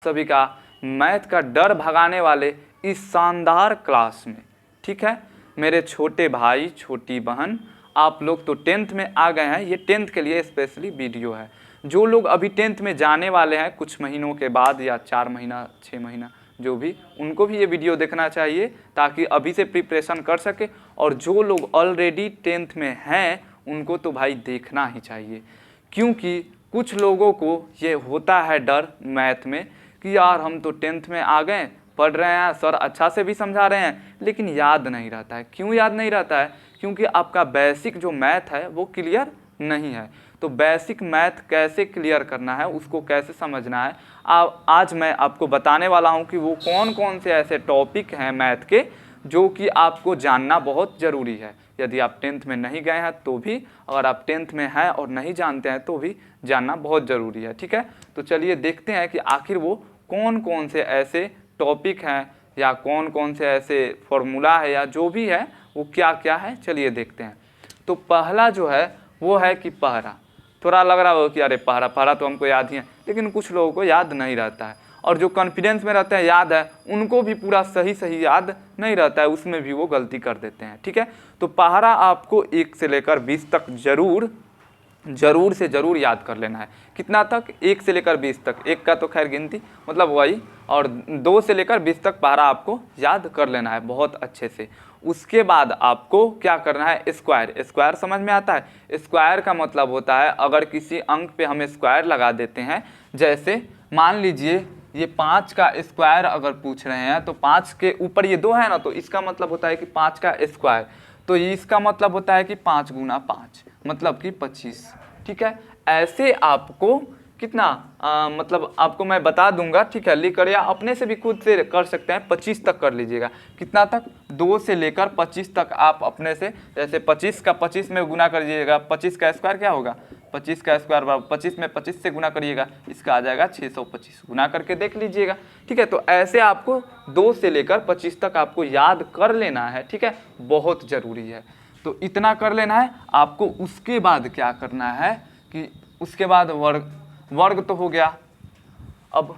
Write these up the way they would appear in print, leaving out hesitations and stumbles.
सभी का मैथ का डर भगाने वाले इस शानदार क्लास में। ठीक है मेरे छोटे भाई छोटी बहन, आप लोग तो 10th में आ गए हैं। ये 10th के लिए स्पेशली वीडियो है। जो लोग अभी 10th में जाने वाले हैं कुछ महीनों के बाद या 4 महीना 6 महीना जो भी, उनको भी ये वीडियो देखना चाहिए ताकि अभी से प्रिपरेशन कर सके। और जो लोग ऑलरेडी 10th में हैं उनको तो भाई देखना ही चाहिए, क्योंकि कुछ लोगों को ये होता है डर मैथ में कि यार हम तो 10th में आ गए, पढ़ रहे हैं, सर अच्छा से भी समझा रहे हैं, लेकिन याद नहीं रहता है। क्यों याद नहीं रहता है? क्योंकि आपका बेसिक जो मैथ है वो क्लियर नहीं है। तो बेसिक मैथ कैसे क्लियर करना है, उसको कैसे समझना है, आज मैं आपको बताने वाला हूं कि वो कौन कौन से ऐसे टॉपिक हैं मैथ के जो कि आपको जानना बहुत ज़रूरी है। यदि आप 10th में नहीं गए हैं तो भी, अगर आप 10th में हैं और नहीं जानते हैं तो भी जानना बहुत ज़रूरी है। ठीक है, तो चलिए देखते हैं कि आखिर वो कौन कौन से ऐसे टॉपिक हैं या कौन कौन से ऐसे फॉर्मूला है या जो भी है वो क्या क्या है, चलिए देखते हैं। तो पहला जो है वो है कि पहरा। थोड़ा लग रहा हो कि अरे पहरा तो हमको याद ही है, लेकिन कुछ लोगों को याद नहीं रहता है। और जो कॉन्फिडेंस में रहते हैं याद है, उनको भी पूरा सही याद नहीं रहता है, उसमें भी वो गलती कर देते हैं। ठीक है, तो पहरा आपको 1 से लेकर 20 तक ज़रूर से ज़रूर याद कर लेना है। कितना तक? 1 से लेकर 20 तक। 1 का तो खैर गिनती मतलब वही, और 2 से लेकर 20 तक पहरा आपको याद कर लेना है बहुत अच्छे से। उसके बाद आपको क्या करना है? स्क्वायर समझ में आता है? स्क्वायर का मतलब होता है अगर किसी अंक पे हम स्क्वायर लगा देते हैं, जैसे मान लीजिए ये 5 का स्क्वायर अगर पूछ रहे हैं तो 5 के ऊपर ये 2 है ना, तो इसका मतलब होता है कि 5 का स्क्वायर, तो इसका मतलब होता है कि 5 गुना 5 मतलब कि 25। ठीक है, ऐसे आपको कितना मतलब आपको मैं बता दूंगा। ठीक है, लिख कर या अपने से भी खुद से कर सकते हैं। 25 तक कर लीजिएगा। कितना तक? 2 से लेकर 25 तक आप अपने से, जैसे 25 का 25 में गुना करिएगा, 25 का स्क्वायर क्या होगा? 25 का स्क्वायर बराबर 25 में 25 से गुना करिएगा, इसका आ जाएगा 625। गुना करके देख लीजिएगा। ठीक है, तो ऐसे आपको 2 से लेकर 25 तक आपको याद कर लेना है। ठीक है, बहुत ज़रूरी है। तो इतना कर लेना है आपको। उसके बाद क्या करना है कि उसके बाद वर्ग तो हो गया, अब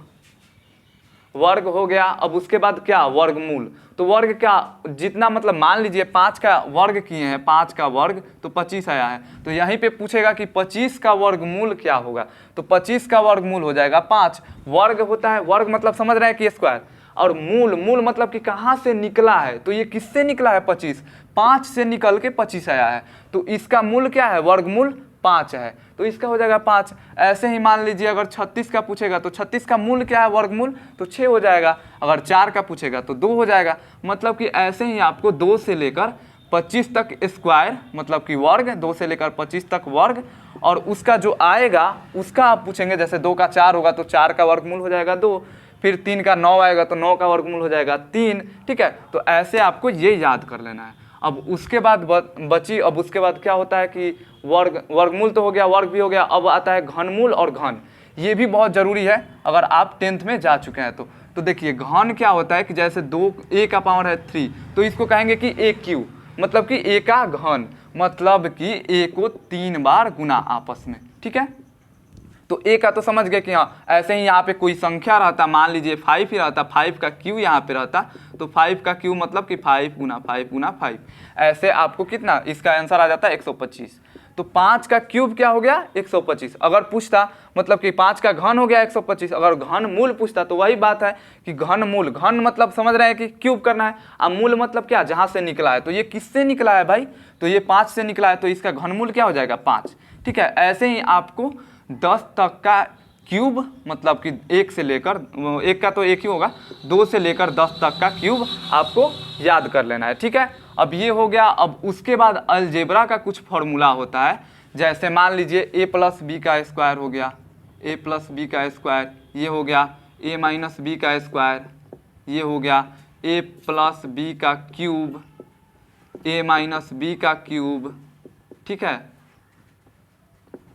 वर्ग हो गया। अब उसके बाद क्या? वर्गमूल। तो वर्ग क्या, जितना मतलब मान लीजिए 5 का वर्ग किए हैं, 5 का वर्ग तो 25 आया है, तो यहीं पे पूछेगा कि 25 का वर्गमूल क्या होगा, तो 25 का वर्गमूल हो जाएगा 5। वर्ग होता है, वर्ग मतलब समझ रहे हैं कि स्क्वायर, और मूल मतलब कि कहाँ से निकला है, तो ये किससे निकला है? 25, 5 से निकल के 25 आया है, तो इसका मूल क्या है? वर्गमूल 5 है, तो इसका हो जाएगा 5। ऐसे ही मान लीजिए अगर 36 का पूछेगा तो 36 का मूल क्या है? वर्गमूल, तो 6 हो जाएगा। अगर 4 का पूछेगा तो 2 हो जाएगा। मतलब कि ऐसे ही आपको 2 से लेकर 25 तक स्क्वायर मतलब कि वर्ग, 2 से लेकर 25 तक वर्ग, और उसका जो आएगा उसका आप पूछेंगे। जैसे 2 का 4 होगा तो 4 का वर्गमूल हो जाएगा 2, फिर 3 का 9 आएगा तो 9 का वर्गमूल हो जाएगा 3। ठीक है, तो ऐसे आपको ये याद कर लेना है। अब उसके बाद बची, अब उसके बाद क्या होता है कि वर्गमूल तो हो गया, वर्ग भी हो गया, अब आता है घनमूल और घन। ये भी बहुत ज़रूरी है अगर आप 10th में जा चुके हैं तो देखिए घन क्या होता है कि जैसे 2 a का पावर है 3, तो इसको कहेंगे कि a क्यू, मतलब कि a का घन, मतलब कि a को 3 बार गुना आपस में। ठीक है, तो a का तो समझ गए कि हाँ, ऐसे ही यहाँ पे कोई संख्या रहता, मान लीजिए 5 ही रहता, 5 का क्यू यहाँ पे रहता, तो 5 का क्यू मतलब कि 5 गुना 5 गुना 5। ऐसे आपको कितना, इसका आंसर आ जाता है 125। तो 5 का क्यूब क्या हो गया? 125। अगर पूछता मतलब कि 5 का घन हो गया 125। अगर घन मूल पूछता तो वही बात है कि घन मूल, घन मतलब समझ रहे हैं कि क्यूब करना है, अब मूल मतलब क्या? जहाँ से निकला है। तो ये किससे निकला है भाई? तो ये 5 से निकला है, तो इसका घनमूल क्या हो जाएगा? 5। ठीक है, ऐसे ही आपको 10 तक का क्यूब मतलब कि 1 से लेकर, 1 का तो 1 ही होगा, 2 से लेकर 10 तक का क्यूब आपको याद कर लेना है। ठीक है, अब ये हो गया। अब उसके बाद अलजेब्रा का कुछ फॉर्मूला होता है। जैसे मान लीजिए a प्लस बी का स्क्वायर हो गया, a प्लस बी का स्क्वायर, ये हो गया a माइनस बी का स्क्वायर, ये हो गया a प्लस बी का क्यूब, a माइनस बी का क्यूब। ठीक है,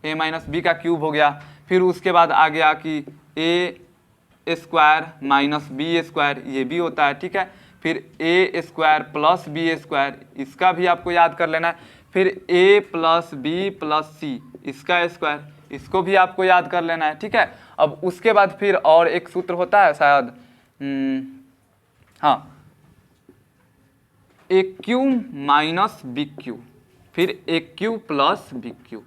a माइनस बी का क्यूब हो गया। फिर उसके बाद आ गया कि a square minus B square, ये भी होता है। ठीक है, फिर a square plus B square, इसका भी आपको याद कर लेना है। फिर a प्लस बी प्लस सी, इसका स्क्वायर, इसको भी आपको याद कर लेना है, ठीक है। अब उसके बाद फिर और एक सूत्र होता है शायद, हाँ, ए क्यू माइनस बी क्यू, फिर ए क्यू प्लस बी क्यू।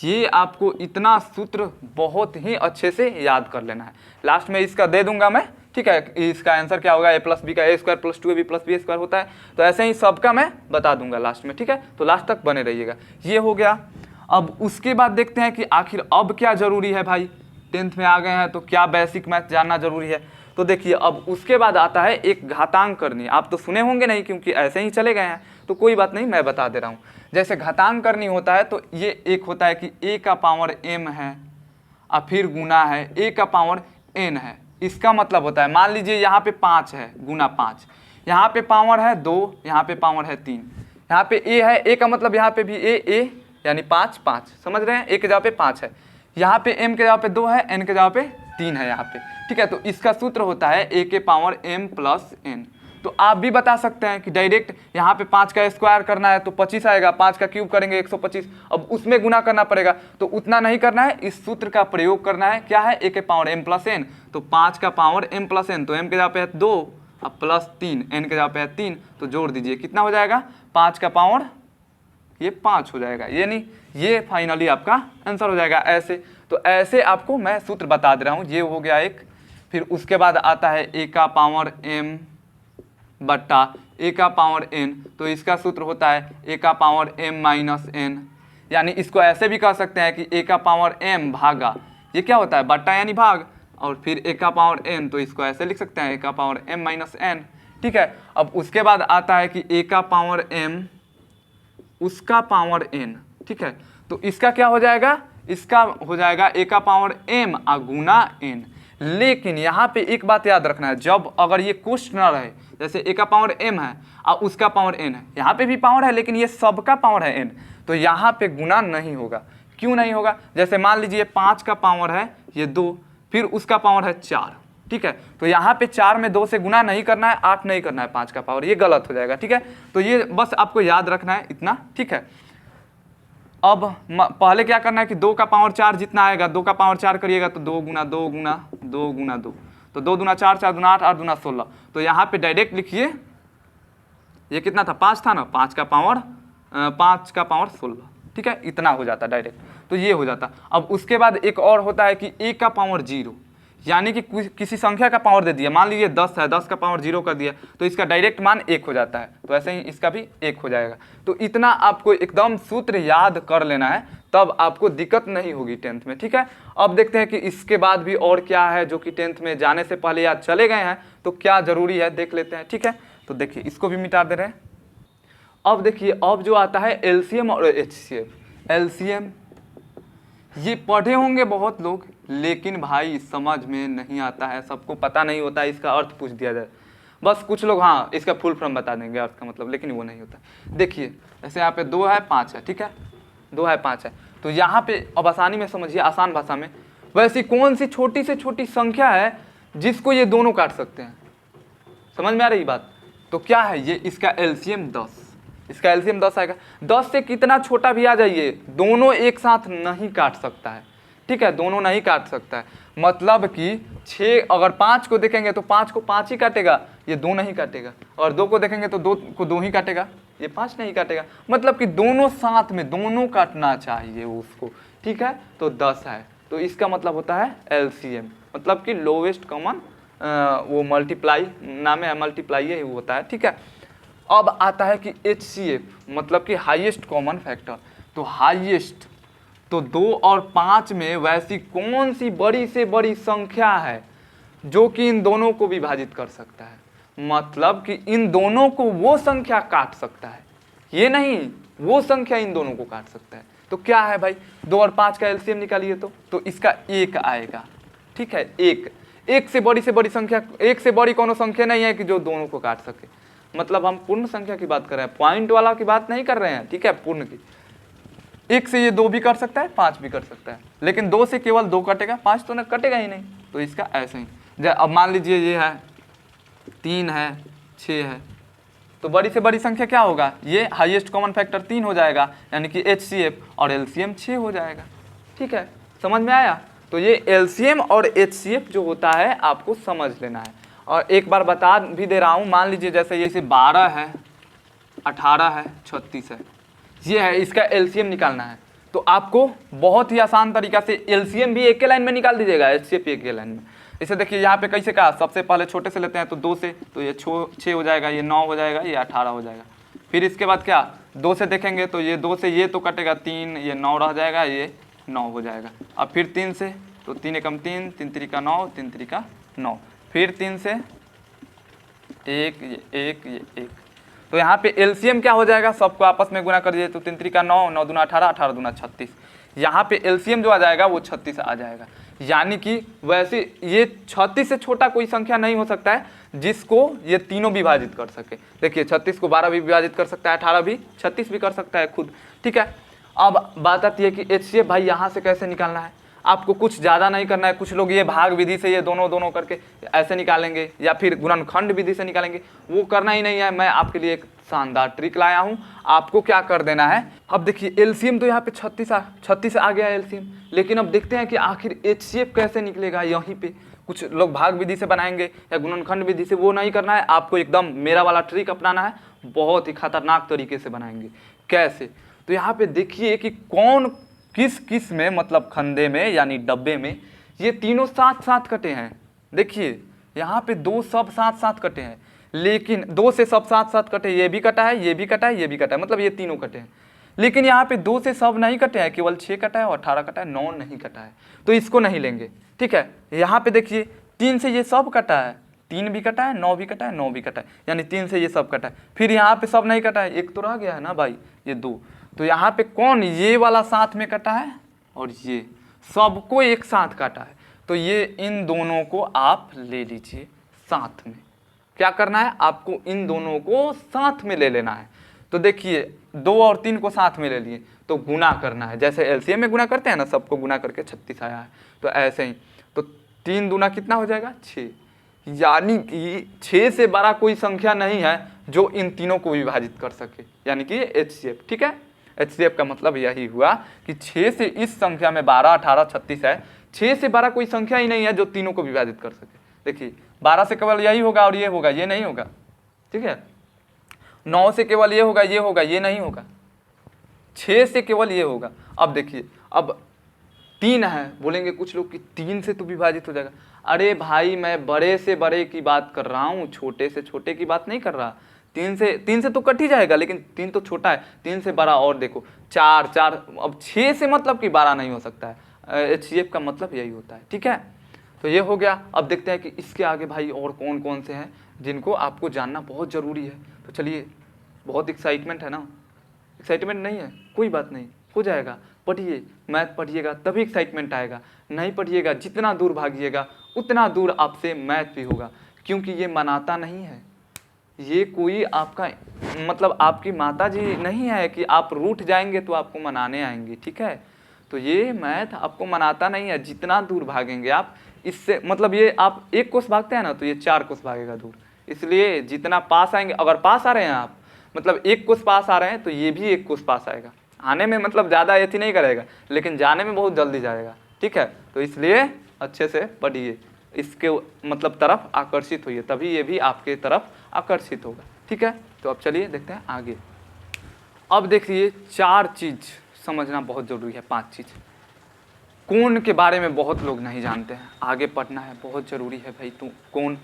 ये आपको इतना सूत्र बहुत ही अच्छे से याद कर लेना है। लास्ट में इसका दे दूंगा मैं, ठीक है, इसका आंसर क्या होगा, ए प्लस बी का A square plus 2ab plus B square होता है। तो ऐसे ही सबका मैं बता दूंगा लास्ट में, ठीक है। तो लास्ट तक बने रहिएगा। ये हो गया। अब उसके बाद देखते हैं कि आखिर अब क्या जरूरी है भाई, 10th में आ गए हैं तो क्या बेसिक मैथ जानना जरूरी है। तो देखिए अब उसके बाद आता है एक घातांक करनी। आप तो सुने होंगे नहीं क्योंकि ऐसे ही चले गए हैं, तो कोई बात नहीं, मैं बता दे रहा हूँ। जैसे घातांक करनी होता है तो ये एक होता है कि a का पावर m है और फिर गुना है a का पावर n है। इसका मतलब होता है, मान लीजिए यहाँ पे 5 है गुना 5, यहाँ पे पावर है 2, यहाँ पे पावर है 3, यहाँ पे a है, a का मतलब यहाँ पे भी a यानी 5 5, समझ रहे हैं, a के जगह पे 5 है, यहाँ पे m के जगह पे 2 है, n के जगह पे 3 है यहाँ पे, ठीक है। तो इसका सूत्र होता है a के पावर m प्लस n। तो आप भी बता सकते हैं कि डायरेक्ट यहाँ पे 5 का स्क्वायर करना है तो 25 आएगा, 5 का क्यूब करेंगे 125, अब उसमें गुना करना पड़ेगा। तो उतना नहीं करना है, इस सूत्र का प्रयोग करना है। क्या है, a के पावर m प्लस n, तो 5 का पावर m प्लस n, तो m के जगह पे है 2 अब प्लस 3, n के जगह पे है 3, तो जोड़ दीजिए कितना हो जाएगा, 5 का पावर ये 5 हो जाएगा, ये नहीं, ये फाइनली आपका आंसर हो जाएगा ऐसे। तो ऐसे आपको मैं सूत्र बता दे रहा हूँ, ये हो गया एक। फिर उसके बाद आता है a का पावर m बट्टा a का पावर n, तो इसका सूत्र होता है a का पावर m माइनस n, यानी इसको ऐसे भी कह सकते हैं कि a का पावर m भागा, ये क्या होता है, बट्टा यानी भाग, और फिर a का पावर n, तो इसको ऐसे लिख सकते हैं a का पावर m माइनस n, ठीक है। अब उसके बाद आता है कि a का पावर m उसका पावर n, ठीक है। तो इसका क्या हो जाएगा, इसका हो जाएगा a का पावर m गुना n। लेकिन यहाँ पे एक बात याद रखना है, जब अगर ये कुछ न रहे, जैसे a का पावर m है और उसका पावर n है, यहाँ पे भी पावर है लेकिन ये सबका पावर है n, तो यहाँ पे गुना नहीं होगा। क्यों नहीं होगा, जैसे मान लीजिए 5 का पावर है ये 2, फिर उसका पावर है 4, ठीक है। तो यहाँ पे 4 में 2 से गुना नहीं करना है, 8 नहीं करना है 5 का पावर, ये गलत हो जाएगा, ठीक है। तो ये बस आपको याद रखना है इतना, ठीक है। अब पहले क्या करना है कि 2 का पावर 4 जितना आएगा, 2 का पावर 4 करिएगा तो 2 गुना 2 गुना 2 गुना 2, तो 2 दूना 4, 4 दूना 8, 8 दूना 16। तो यहाँ पे डायरेक्ट लिखिए, ये कितना था, 5 था ना, 5 का पावर 16, ठीक है, इतना हो जाता डायरेक्ट, तो ये हो जाता। अब उसके बाद एक और होता है कि a का पावर 0, यानी कि किसी संख्या का पावर दे दिया, मान लीजिए 10 है, 10 का पावर 0 कर दिया, तो इसका डायरेक्ट मान 1 हो जाता है, तो ऐसे ही इसका भी 1 हो जाएगा। तो इतना आपको एकदम सूत्र याद कर लेना है, तब आपको दिक्कत नहीं होगी 10th में, ठीक है। अब देखते हैं कि इसके बाद भी और क्या है जो कि 10th में जाने से पहले याद चले गए हैं, तो क्या जरूरी है देख लेते हैं, ठीक है। तो देखिए इसको भी मिटा दे रहे हैं। अब देखिए अब जो आता है एलसीएम और एचसीएफ। एलसीएम ये पढ़े होंगे बहुत लोग, लेकिन भाई समझ में नहीं आता है, सबको पता नहीं होता है, इसका अर्थ पूछ दिया जाए, बस कुछ लोग हाँ इसका फुल फॉर्म बता देंगे अर्थ का मतलब, लेकिन वो नहीं होता। देखिए जैसे यहाँ पे 2 है 5 है, ठीक है, 2 है 5 है, तो यहाँ पे अब आसानी में समझिए, आसान भाषा में, वैसी कौन सी छोटी से छोटी संख्या है जिसको ये दोनों काट सकते हैं, समझ में आ रही बात। तो क्या है ये, इसका एलसीएम 10, इसका एलसीएम 10 आएगा। 10 से कितना छोटा भी आ जाइए, दोनों एक साथ नहीं काट सकता है, ठीक है, दोनों नहीं काट सकता है। मतलब कि 6 अगर 5 को देखेंगे तो 5 को 5 ही काटेगा, ये 2 नहीं काटेगा, और 2 को देखेंगे तो 2 को 2 ही काटेगा, ये 5 नहीं काटेगा। मतलब कि दोनों साथ में, दोनों काटना चाहिए उसको, ठीक है। तो 10 है, तो इसका मतलब होता है एलसीएम, मतलब कि लोवेस्ट कॉमन वो मल्टीप्लाई, नाम है मल्टीप्लाई ही होता है, ठीक है। अब आता है कि HCF, मतलब कि हाईएस्ट कॉमन फैक्टर। तो हाईएस्ट, तो 2 और 5 में वैसी कौन सी बड़ी से बड़ी संख्या है जो कि इन दोनों को विभाजित कर सकता है, मतलब कि इन दोनों को वो संख्या काट सकता है, ये नहीं वो संख्या इन दोनों को काट सकता है। तो क्या है भाई, 2 और 5 का एलसीएम निकालिए तो इसका 1 आएगा, ठीक है। एक से बड़ी संख्या, एक से बड़ी कोनो संख्या नहीं है कि जो दोनों को काट सके, मतलब हम पूर्ण संख्या की बात कर रहे हैं, पॉइंट वाला की बात नहीं कर रहे हैं, ठीक है, पूर्ण की। 1 से ये 2 भी कर सकता है, 5 भी कर सकता है, लेकिन 2 से केवल 2 कटेगा, 5 तो ना कटेगा ही नहीं, तो इसका ऐसे ही। अब मान लीजिए ये है 3 है 6 है, तो बड़ी से बड़ी संख्या क्या होगा, ये हाईएस्ट कॉमन फैक्टर 3 हो जाएगा, यानी कि HCF, और LCM 6 हो जाएगा, ठीक है, समझ में आया। तो ये एलसीएम और एचसीएफ जो होता है आपको समझ लेना है। और एक बार बता भी दे रहा हूँ, मान लीजिए जैसे ये 12 है, 18 है, 36 है, ये है, इसका एलसीएम निकालना है। तो आपको बहुत ही आसान तरीका से एलसीएम भी एक के लाइन में निकाल दीजिएगा, एचसीएफ एक के लाइन में। इसे देखिए यहाँ पे कैसे कहा, सबसे पहले छोटे से लेते हैं तो 2 से, तो ये 6 हो जाएगा, ये 9 हो जाएगा, ये 18 हो जाएगा। फिर इसके बाद क्या, 2 से देखेंगे तो ये 2 से ये तो कटेगा 3, ये 9 रह जाएगा, ये 9 हो जाएगा। अब फिर 3 से, तो 3 एकम 3, 3 त्रिका 9, 3 त्रिका 9। फिर 3 से 1, ये 1, ये 1। तो यहाँ पे एलसीएम क्या हो जाएगा, सबको आपस में गुना कर दीजिए, तो 3 त्रिका 9, 9 दूना 18, 18 दूना 36। यहाँ पे एलसीएम जो आ जाएगा वो 36 आ जाएगा। यानी कि वैसे ये 36 से छोटा कोई संख्या नहीं हो सकता है जिसको ये तीनों विभाजित कर सके। देखिए 36 को 12 भी विभाजित कर सकता है, 18 भी, 36 भी कर सकता है खुद, ठीक है। अब बात आती है कि एचसीएफ भाई यहाँ से कैसे निकालना है। आपको कुछ ज़्यादा नहीं करना है। कुछ लोग ये भाग विधि से ये दोनों करके ऐसे निकालेंगे, या फिर गुणनखंड विधि से निकालेंगे, वो करना ही नहीं है। मैं आपके लिए एक शानदार ट्रिक लाया हूँ। आपको क्या कर देना है, अब देखिए एलसीएम तो यहाँ पे 36 आ गया एलसीएम, लेकिन अब देखते हैं कि आखिर एचसीएफ कैसे निकलेगा। यहीं पे कुछ लोग भाग विधि से बनाएंगे या गुणनखंड विधि से, वो नहीं करना है आपको। एकदम मेरा वाला ट्रिक अपनाना है, बहुत ही खतरनाक तरीके से बनाएंगे। कैसे, तो यहाँ पे देखिए कि कौन किस किस में, मतलब खंदे में यानी डब्बे में ये तीनों साथ साथ कटे हैं। देखिए यहाँ पे 2 सब साथ साथ कटे हैं, लेकिन 2 से सब साथ साथ कटे, ये भी कटा है, ये भी कटा है, ये भी कटा है, मतलब ये तीनों कटे हैं। लेकिन यहाँ पे 2 से सब नहीं कटे हैं, केवल 6 कटा है और 18 कटा है, 9 नहीं कटा है, तो इसको नहीं लेंगे, ठीक है। यहाँ पे देखिए 3 से ये सब कटा है, 3 भी कटा है, 9 भी कटा है, 9 भी कटा है, यानी 3 से ये सब कटा है। फिर यहाँ पे सब नहीं कटा है, एक तो रह गया है ना भाई, ये 2। तो यहाँ पे कौन, ये वाला साथ में कटा है और ये सबको एक साथ काटा है। तो ये इन दोनों को आप ले लीजिए साथ में। क्या करना है आपको, इन दोनों को साथ में ले लेना है। तो देखिए 2 और 3 को साथ में ले लिए, तो गुना करना है, जैसे एलसीएम में गुना करते हैं ना, सबको गुना करके 36 आया है। तो ऐसे ही, तो 3 दूना कितना हो जाएगा, 6। यानी कि 6 से बड़ा कोई संख्या नहीं है जो इन तीनों को विभाजित कर सके, यानी कि एचसीएफ, ठीक है। एचसीएफ का मतलब यही हुआ कि 6 से इस संख्या में 12, 18, 36 है, 6 से बड़ा कोई संख्या ही नहीं है जो तीनों को विभाजित कर सके। देखिए 12 से केवल यही होगा और ये होगा, ये नहीं होगा, ठीक है। 9 से केवल ये होगा, ये होगा, ये नहीं होगा। 6 से केवल ये होगा। अब देखिए, अब 3 है, बोलेंगे कुछ लोग कि 3 से तो विभाजित हो जाएगा। अरे भाई मैं बड़े से बड़े की बात कर रहा हूँ, छोटे से छोटे की बात नहीं कर रहा। 3 से तो कट ही जाएगा, लेकिन 3 तो छोटा है, 3 से बड़ा और देखो 4। अब 6 से मतलब कि 12 नहीं हो सकता है। एचसीएफ का मतलब यही होता है, ठीक है। तो ये हो गया। अब देखते हैं कि इसके आगे भाई और कौन कौन से हैं जिनको आपको जानना बहुत ज़रूरी है। तो चलिए, बहुत एक्साइटमेंट है ना, एक्साइटमेंट नहीं है, कोई बात नहीं, हो जाएगा। पढ़िए, मैथ पढ़िएगा तभी एक्साइटमेंट आएगा। नहीं पढ़िएगा, जितना दूर भागिएगा उतना दूर आपसे मैथ भी होगा, क्योंकि ये मनाता नहीं है। ये कोई आपका मतलब आपकी माता जी नहीं है कि आप रूठ जाएंगे तो आपको मनाने आएंगे, ठीक है। तो ये मैथ आपको मनाता नहीं है। जितना दूर भागेंगे आप, इससे मतलब ये आप 1 कोस भागते हैं ना, तो ये 4 कोस भागेगा दूर। इसलिए जितना पास आएंगे, अगर पास आ रहे हैं आप, मतलब 1 कोस पास आ रहे हैं, तो ये भी 1 कोस पास आएगा। आने में मतलब ज़्यादा एथी नहीं करेगा, लेकिन जाने में बहुत जल्दी जाएगा, ठीक है। तो इसलिए अच्छे से पढ़िए, इसके मतलब तरफ आकर्षित होइए, तभी ये भी आपके तरफ आकर्षित होगा, ठीक है। तो अब चलिए देखते हैं आगे। अब देखिए 4 चीज़ समझना बहुत ज़रूरी है, 5 चीज़। कोण के बारे में बहुत लोग नहीं जानते हैं, आगे पढ़ना है, बहुत ज़रूरी है भाई। तो कोण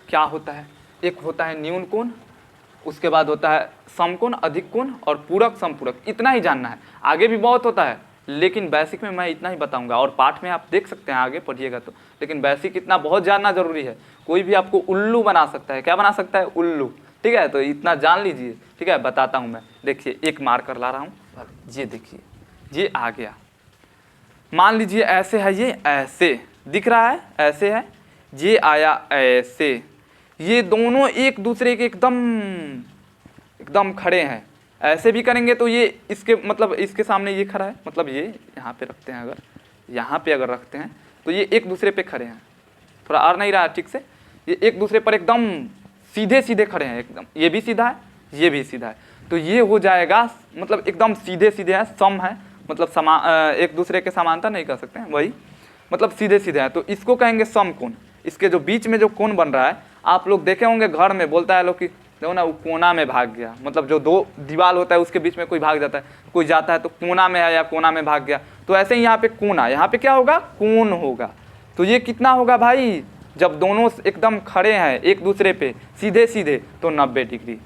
क्या होता है, एक होता है न्यून कोण, उसके बाद होता है समकोण, अधिक कोण और पूरक समपूरक। इतना ही जानना है, आगे भी बहुत होता है, लेकिन बेसिक में मैं इतना ही बताऊंगा। और पाठ में आप देख सकते हैं, आगे पढ़िएगा तो, लेकिन बेसिक इतना बहुत जानना जरूरी है। कोई भी आपको उल्लू बना सकता है, क्या बना सकता है, उल्लू, ठीक है। तो इतना जान लीजिए, ठीक है। बताता हूँ मैं, देखिए एक मार्कर ला रहा हूँ, ये देखिए, ये आ गया। मान लीजिए ऐसे है, ये ऐसे दिख रहा है, ऐसे है, ये आया ऐसे। ये दोनों एक दूसरे के एकदम खड़े हैं। ऐसे भी करेंगे तो ये इसके मतलब इसके सामने ये खड़ा है, मतलब ये यहाँ पे रखते हैं, अगर यहाँ पे अगर रखते हैं तो ये एक दूसरे पे खड़े हैं। थोड़ा आ नहीं रहा है ठीक से, ये एक दूसरे पर एकदम सीधे सीधे खड़े हैं, एकदम ये भी सीधा है, ये भी सीधा है। तो ये हो जाएगा मतलब एकदम सीधे सीधे है, सम है, मतलब एक दूसरे के समांतर नहीं कह सकते हैं, वही मतलब सीधे सीधे हैं, तो इसको कहेंगे समकोण। इसके जो बीच में जो कोण बन रहा है, आप लोग देखे होंगे घर में बोलता है लोग कि देखो ना वो कोना में भाग गया, मतलब जो दो दीवार होता है उसके बीच में कोई भाग जाता है, कोई जाता है तो कोना में है या कोना में भाग गया। तो ऐसे ही यहाँ पे कोना, यहाँ पे क्या होगा, कोण होगा। तो ये कितना होगा भाई, जब दोनों एकदम खड़े हैं एक दूसरे पे सीधे सीधे तो 90 डिग्री।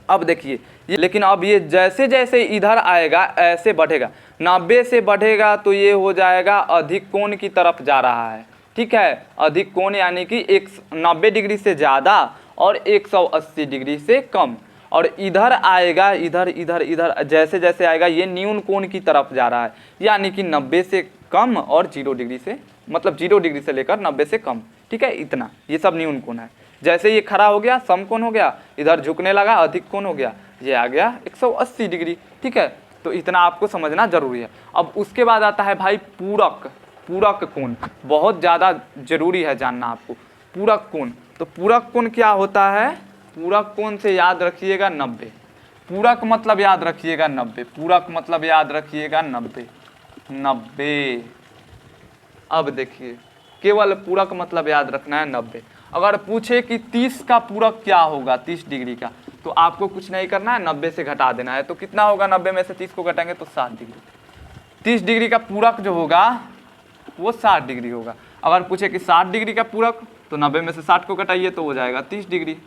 अब देखिए ये, लेकिन अब ये जैसे जैसे इधर आएगा ऐसे बढ़ेगा, 90 से बढ़ेगा तो ये हो जाएगा अधिक कोण की तरफ जा रहा है, ठीक है। अधिक कोण यानी कि 90 डिग्री से ज़्यादा और 180 डिग्री से कम। और इधर आएगा, इधर इधर इधर जैसे जैसे आएगा ये न्यून कोण की तरफ जा रहा है, यानी कि 90 से कम और 0 डिग्री से, मतलब 0 डिग्री से लेकर 90 से कम, ठीक है। इतना ये सब न्यून कोण है। जैसे ये खड़ा हो गया समकोण हो गया, इधर झुकने लगा अधिक कोण हो गया, ये आ गया 180 डिग्री, ठीक है। तो इतना आपको समझना जरूरी है। अब उसके बाद आता है भाई पूरक। पूरक कोण बहुत ज़्यादा जरूरी है जानना आपको। पूरक कोण, तो पूरक कोण क्या होता है, पूरक कोण से याद रखिएगा 90। पूरक मतलब याद रखिएगा 90, पूरक मतलब याद रखिएगा 90। 90। अब देखिए केवल पूरक मतलब याद रखना है 90। अगर पूछे कि 30 का पूरक क्या होगा, 30 डिग्री का, तो आपको कुछ नहीं करना है, 90 से घटा देना है। तो कितना होगा, 90 में से 30 को घटाएंगे तो 60 डिग्री। 30 डिग्री का पूरक जो होगा वो 60 डिग्री होगा। अगर पूछे कि 60 डिग्री का पूरक, तो 90 में से 60 को घटाइए तो हो जाएगा 30 डिग्री।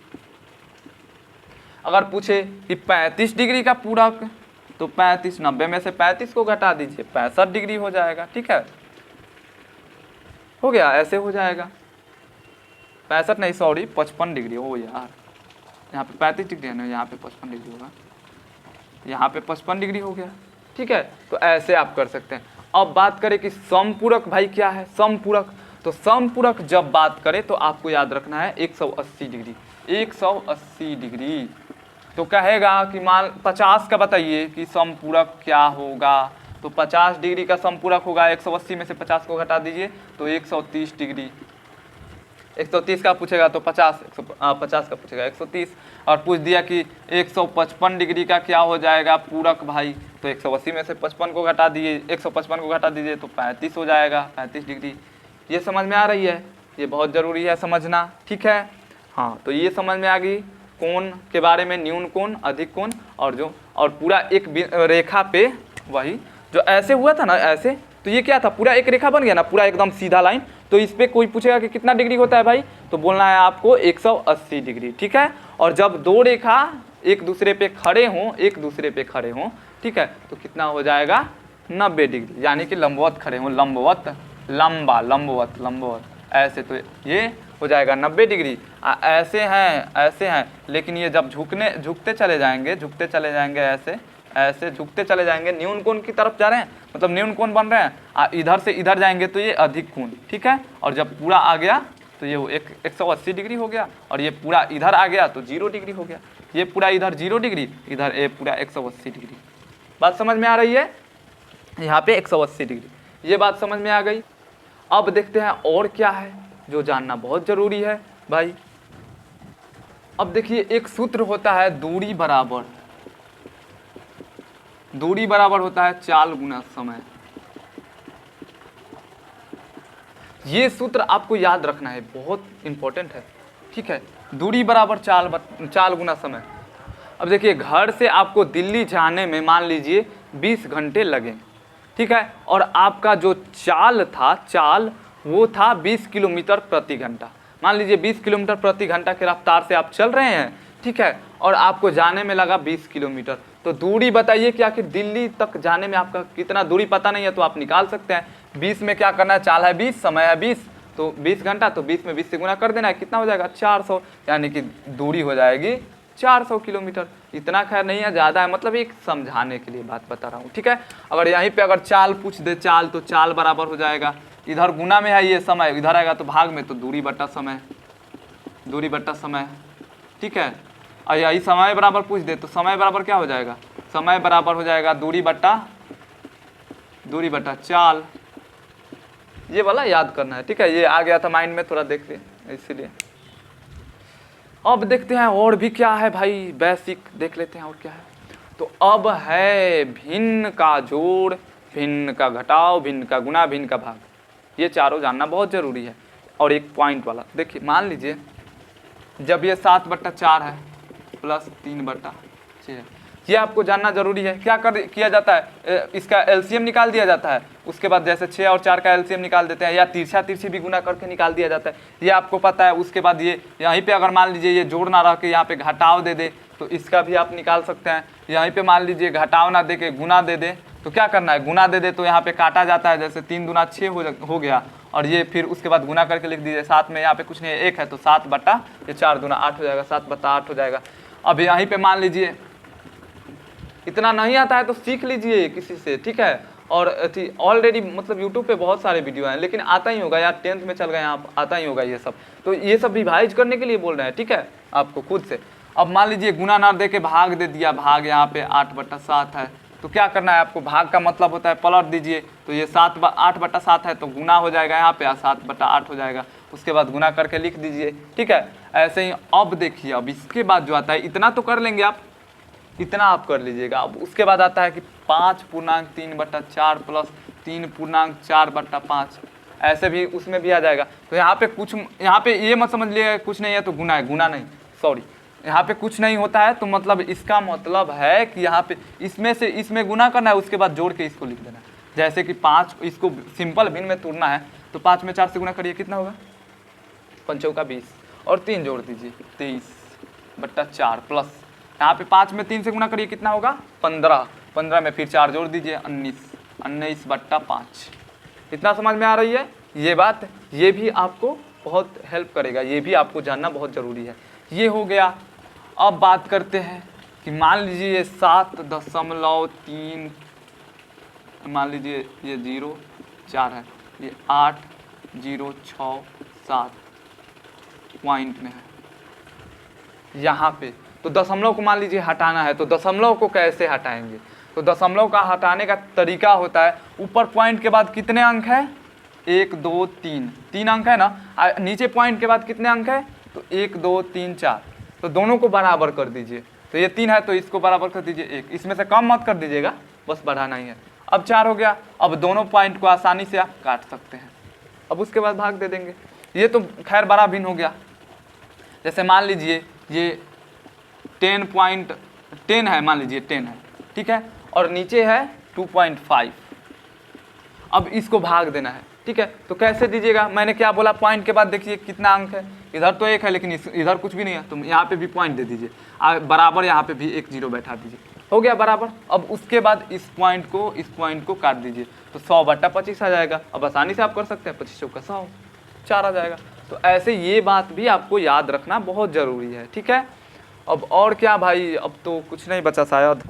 अगर पूछे कि 35 डिग्री का पूरक, तो 35, 90 में से 35 को घटा दीजिए 65 डिग्री हो जाएगा, ठीक है। हो गया, ऐसे हो जाएगा। 65 नहीं सॉरी 55 डिग्री हो यार, यहाँ पे 35 डिग्री है ना, यहाँ पे 55 डिग्री होगा, यहाँ पे 55 डिग्री हो गया, ठीक है। तो ऐसे आप कर सकते हैं। अब बात करें कि समपूरक भाई क्या है, समपूरक। तो समपूरक जब बात करें तो आपको याद रखना है 180 डिग्री। 180 डिग्री तो कहेगा कि मान 50 का बताइए कि समपूरक क्या होगा, तो 50 डिग्री का समपूरक होगा, 180 में से 50 को घटा दीजिए तो 130 डिग्री। 130 का पूछेगा तो 50 का पूछेगा 130, और पूछ दिया कि 155 डिग्री का क्या हो जाएगा पूरक भाई, तो 180 में से 55 को घटा दिए, 155 को घटा दीजिए तो 35 हो जाएगा, 35 डिग्री। ये समझ में आ रही है, ये बहुत ज़रूरी है समझना, ठीक है। हाँ, तो ये समझ में आ गई कोण के बारे में, न्यून कोण, अधिक कोण, और पूरा एक रेखा पे वही जो ऐसे हुआ था ना, ऐसे, तो ये क्या था, पूरा एक रेखा बन गया ना, पूरा एकदम सीधा लाइन। तो इस पे कोई पूछेगा कि कितना डिग्री होता है भाई, तो बोलना है आपको 180 डिग्री, ठीक है। और जब दो रेखा एक दूसरे पे खड़े हों, ठीक है, तो कितना हो जाएगा 90 डिग्री, यानी कि लंबवत खड़े हों, लंबवत, लंबवत ऐसे, तो ये हो जाएगा 90 डिग्री। ऐसे हैं, लेकिन ये जब झुकते चले जाएंगे ऐसे झुकते चले जाएंगे, न्यून कोण की तरफ जा रहे हैं, मतलब न्यून कोण बन रहे हैं, इधर से इधर जाएंगे तो ये अधिक कोण, ठीक है। और जब पूरा आ गया तो ये 180 डिग्री हो गया, और ये पूरा इधर आ गया तो 0 डिग्री हो गया। ये पूरा इधर 0 डिग्री, इधर ये पूरा 180 डिग्री। बात समझ में आ रही है, यहाँ पे 180 डिग्री, ये बात समझ में आ गई। अब देखते हैं और क्या है जो जानना बहुत ज़रूरी है भाई। अब देखिए एक सूत्र होता है दूरी बराबर होता है चाल गुना समय। ये सूत्र आपको याद रखना है, बहुत इंपॉर्टेंट है, ठीक है। दूरी बराबर चाल गुना समय। अब देखिए घर से आपको दिल्ली जाने में मान लीजिए 20 घंटे लगे, ठीक है, और आपका जो चाल वो था 20 किलोमीटर प्रति घंटा। मान लीजिए 20 किलोमीटर प्रति घंटा की रफ्तार से आप चल रहे हैं, ठीक है, और आपको जाने में लगा 20 किलोमीटर। तो दूरी बताइए कि आखिर दिल्ली तक जाने में आपका कितना दूरी पता नहीं है, तो आप निकाल सकते हैं। 20 में क्या करना है, चाल है 20, समय है 20, तो 20 घंटा, तो 20 में 20 से गुना कर देना है, कितना हो जाएगा 400, यानी कि दूरी हो जाएगी 400 किलोमीटर। इतना खैर नहीं है, ज़्यादा है, मतलब एक समझाने के लिए बात बता रहा हूँ, ठीक है। अगर यहीं पे अगर चाल पूछ दे, तो चाल बराबर हो जाएगा, इधर गुना में है ये समय, इधर आएगा तो भाग में, तो दूरी बट्टा समय, ठीक है। और यही समय बराबर पूछ दे तो समय बराबर क्या हो जाएगा, समय बराबर हो जाएगा दूरी बट्टा चाल। ये वाला याद करना है, ठीक है, ये आ गया था माइंड में, थोड़ा देख लिया इसीलिए। अब देखते हैं और भी क्या है भाई, बेसिक देख लेते हैं और क्या है। तो अब है भिन्न का जोड़ भिन्न का घटाव, भिन्न का गुणा, भिन्न का भाग, ये चारों जानना बहुत ज़रूरी है। और एक पॉइंट वाला देखिए, मान लीजिए जब ये 7/4 है प्लस 3/6 है, ये आपको जानना जरूरी है। क्या किया जाता है, इसका एलसीएम निकाल दिया जाता है, उसके बाद जैसे 6 और 4 का एलसीएम निकाल देते हैं, या तिरछा तिरछी भी गुना करके निकाल दिया जाता है, ये आपको पता है। उसके बाद ये यहीं पे अगर मान लीजिए ये जोड़ ना रह के यहाँ पे घटाव दे दे तो इसका भी आप निकाल सकते हैं। यहीं पे मान लीजिए घटाव ना दे के गुना दे दे तो क्या करना है, गुना दे दे तो यहाँ पे काटा जाता है, जैसे 3 दूना 6 हो गया, और ये फिर उसके बाद गुना करके लिख दीजिए। 7 में यहाँ पे कुछ नहीं है, 1 है, तो 7/4 दूना 8 हो जाएगा, 7/8 हो जाएगा। अब यहीं पे मान लीजिए इतना नहीं आता है तो सीख लीजिए किसी से, ठीक है। और ऑलरेडी मतलब यूट्यूब पे बहुत सारे वीडियो हैं, लेकिन आता ही होगा यार, 10th में चल गए आप, आता ही होगा ये सब। तो ये सब रिवाइज करने के लिए बोल रहे हैं, ठीक है, आपको खुद से। अब मान लीजिए गुना ना दे के भाग दे दिया, भाग यहाँ पे 8/7 है, तो क्या करना है आपको, भाग का मतलब होता है पलट दीजिए। तो ये 8/7 है तो गुना हो जाएगा यहाँ पे, 7/8 हो जाएगा, उसके बाद गुना करके लिख दीजिए, ठीक है। ऐसे ही अब देखिए, अब इसके बाद जो आता है, इतना तो कर लेंगे आप, इतना आप कर लीजिएगा। अब उसके बाद आता है कि 5.3/4 प्लस 3.4/5, ऐसे भी उसमें भी आ जाएगा। तो यहाँ पे कुछ, यहाँ पे ये मत समझ लिए कुछ नहीं है तो गुना है, गुना नहीं, सॉरी, यहाँ पे कुछ नहीं होता है तो मतलब इसका मतलब है कि यहाँ पे इसमें से इसमें गुना करना है, उसके बाद जोड़ के इसको लिख देना है। जैसे कि 5, इसको सिंपल भिन्न में तोड़ना है तो 5 में 4 से गुना करिए, कितना होगा, 5 × 20 और 3 जोड़ दीजिए, 23/4 प्लस यहाँ पे 5 में 3 से गुना करिए, कितना होगा, 15 में फिर 4 जोड़ दीजिए, 19/5। इतना समझ में आ रही है ये बात, ये भी आपको बहुत हेल्प करेगा, ये भी आपको जानना बहुत ज़रूरी है। ये हो गया। अब बात करते हैं कि मान लीजिए ये 7.3, मान लीजिए ये 0.4 है, ये 8.067 पॉइंट में है यहाँ पे। तो दशमलव को मान लीजिए हटाना है, तो दशमलव को कैसे हटाएंगे, तो दशमलव का हटाने का तरीका होता है, ऊपर पॉइंट के बाद कितने अंक है, 1 2 3, 3 अंक है ना, नीचे पॉइंट के बाद कितने अंक है, तो 1 2 3 4, तो दोनों को बराबर कर दीजिए। तो ये 3 है तो इसको बराबर कर दीजिए 1, इसमें से कम मत कर दीजिएगा, बस बढ़ाना ही है। अब 4 हो गया। अब दोनों पॉइंट को आसानी से आप काट सकते हैं। अब उसके बाद भाग दे देंगे। ये तो खैर बड़ा भिन्न हो गया। जैसे मान लीजिए ये 10 है, मान लीजिए 10 है, ठीक है, और नीचे है 2.5। अब इसको भाग देना है, ठीक है। तो कैसे दीजिएगा, मैंने क्या बोला, पॉइंट के बाद देखिए कितना अंक है, इधर तो 1 है लेकिन इधर कुछ भी नहीं है, तो यहाँ पे भी पॉइंट दे दीजिए, बराबर यहाँ पे भी 1 0 बैठा दीजिए, हो गया बराबर। अब उसके बाद इस पॉइंट को काट दीजिए, तो 100/25 आ जाएगा। अब आसानी से आप कर सकते हैं, 25 चौका 100, 4 आ जाएगा। तो ऐसे ये बात भी आपको याद रखना बहुत ज़रूरी है, ठीक है। अब और क्या भाई, अब तो कुछ नहीं बचा शायद,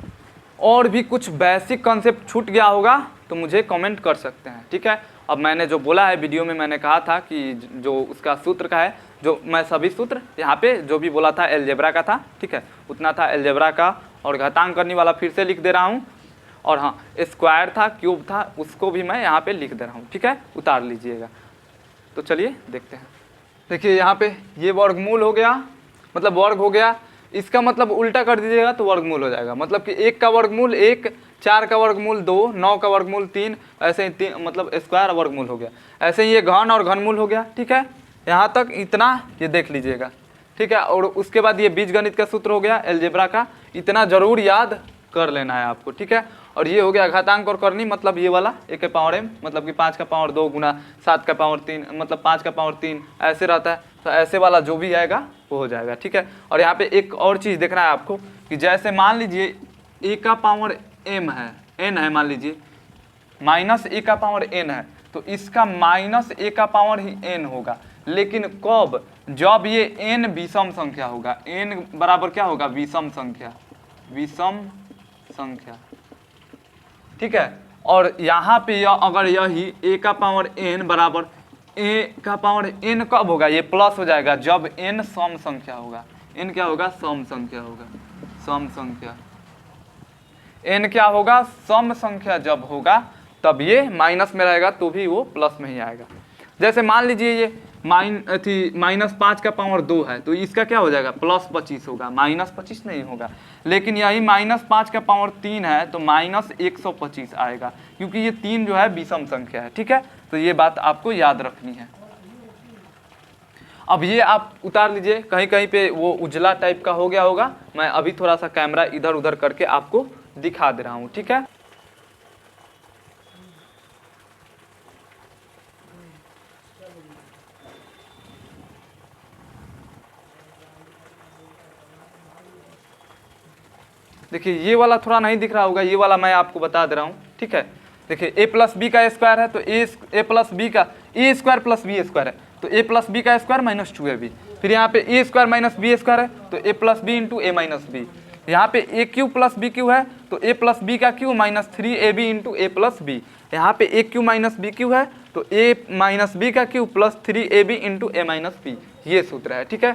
और भी कुछ बेसिक कॉन्सेप्ट छूट गया होगा तो मुझे कमेंट कर सकते हैं, ठीक है। अब मैंने जो बोला है वीडियो में, मैंने कहा था कि जो उसका सूत्र का है, जो मैं सभी सूत्र यहाँ पे जो भी बोला था अलजेब्रा का था, ठीक है, उतना था अलजेब्रा का, और घातांक करने वाला फिर से लिख दे रहा हूँ, और हाँ स्क्वायर था, क्यूब था, उसको भी मैं यहाँ पे लिख दे रहा हूँ, ठीक है, उतार लीजिएगा। तो चलिए देखते हैं। देखिए यहाँ पे ये वर्गमूल हो गया, मतलब वर्ग हो गया, इसका मतलब उल्टा कर दीजिएगा तो वर्गमूल हो जाएगा। मतलब कि 1 का वर्गमूल 1, 4 का वर्गमूल 2, 9 का वर्गमूल 3, ऐसे ही मतलब स्क्वायर वर्गमूल हो गया। ऐसे ही ये घन और घनमूल हो गया, ठीक है। यहाँ तक इतना ये देख लीजिएगा, ठीक है। और उसके बाद ये बीजगणित का सूत्र हो गया अलजेब्रा का, इतना ज़रूर याद कर लेना है आपको, ठीक है। और ये हो गया घातांक और करनी, मतलब ये वाला 1 के पावर m, मतलब कि 5 का पावर 2 गुना 7 का पावर 3, मतलब 5 का पावर 3 ऐसे रहता है। तो ऐसे वाला जो भी आएगा वो हो जाएगा, ठीक है। और यहाँ पे एक और चीज़ देखना है आपको कि जैसे मान लीजिए a का पावर m है, n है, मान लीजिए माइनस a का पावर n है, तो इसका माइनस a का पावर ही n होगा। लेकिन कब, जब ये n विषम संख्या होगा, n बराबर क्या होगा, विषम संख्या, ठीक है। और यहाँ पे अगर यही a का पावर n बराबर a का पावर n कब होगा, ये प्लस हो जाएगा जब n सम संख्या होगा। n क्या होगा, सम संख्या होगा, सम संख्या। n क्या होगा, सम संख्या जब होगा तब ये माइनस में रहेगा, तो भी वो प्लस में ही आएगा। जैसे मान लीजिए -5 का पावर 2 है, तो इसका क्या हो जाएगा +25 होगा, -25 नहीं होगा। लेकिन यही -5 का पावर 3 है तो -125 आएगा, क्योंकि ये 3 जो है विषम संख्या है। ठीक है, तो ये बात आपको याद रखनी है। अब ये आप उतार लीजिए, कहीं कहीं पे वो उजला टाइप का हो गया होगा, मैं अभी थोड़ा सा कैमरा इधर उधर करके आपको दिखा दे रहा हूँ। ठीक है, देखिए ये वाला थोड़ा नहीं दिख रहा होगा, ये वाला मैं आपको बता दे रहा हूँ। ठीक है, देखिए ए प्लस बी का स्क्वायर है तो ए प्लस बी का A square plus B square है, तो ए प्लस बी का स्क्वायर -2ab। फिर यहाँ पे ए स्क्वायर माइनस बी स्क्वायर है तो ए प्लस बी इंटू ए माइनस बी। यहाँ पे ए क्यू प्लस बी क्यू है तो ए प्लस बी का क्यू -3ab इंटू ए प्लस बी। यहाँ पे ए क्यू माइनस बी क्यू है तो ए माइनस बी का क्यू +3ab इंटू ए माइनस बी, ये सूत्र है। ठीक है,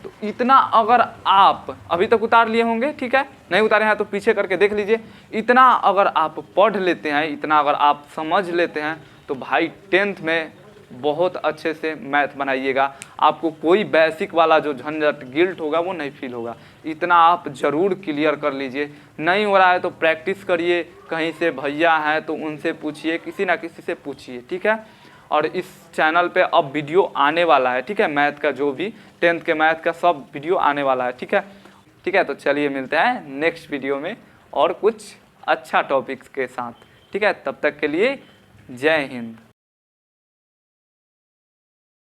तो इतना अगर आप अभी तक उतार लिए होंगे, ठीक है, नहीं उतारे हैं तो पीछे करके देख लीजिए। इतना अगर आप पढ़ लेते हैं, इतना अगर आप समझ लेते हैं तो भाई 10th में बहुत अच्छे से मैथ बनाइएगा। आपको कोई बेसिक वाला जो झंझट गिल्ट होगा वो नहीं फील होगा। इतना आप ज़रूर क्लियर कर लीजिए। नहीं हो रहा है तो प्रैक्टिस करिए, कहीं से भैया हैं तो उनसे पूछिए, किसी ना किसी से पूछिए। ठीक है, और इस चैनल पे अब वीडियो आने वाला है। ठीक है, मैथ का जो भी 10th के मैथ का सब वीडियो आने वाला है। ठीक है, ठीक है, तो चलिए मिलते हैं नेक्स्ट वीडियो में और कुछ अच्छा टॉपिक्स के साथ। ठीक है, तब तक के लिए जय हिंद।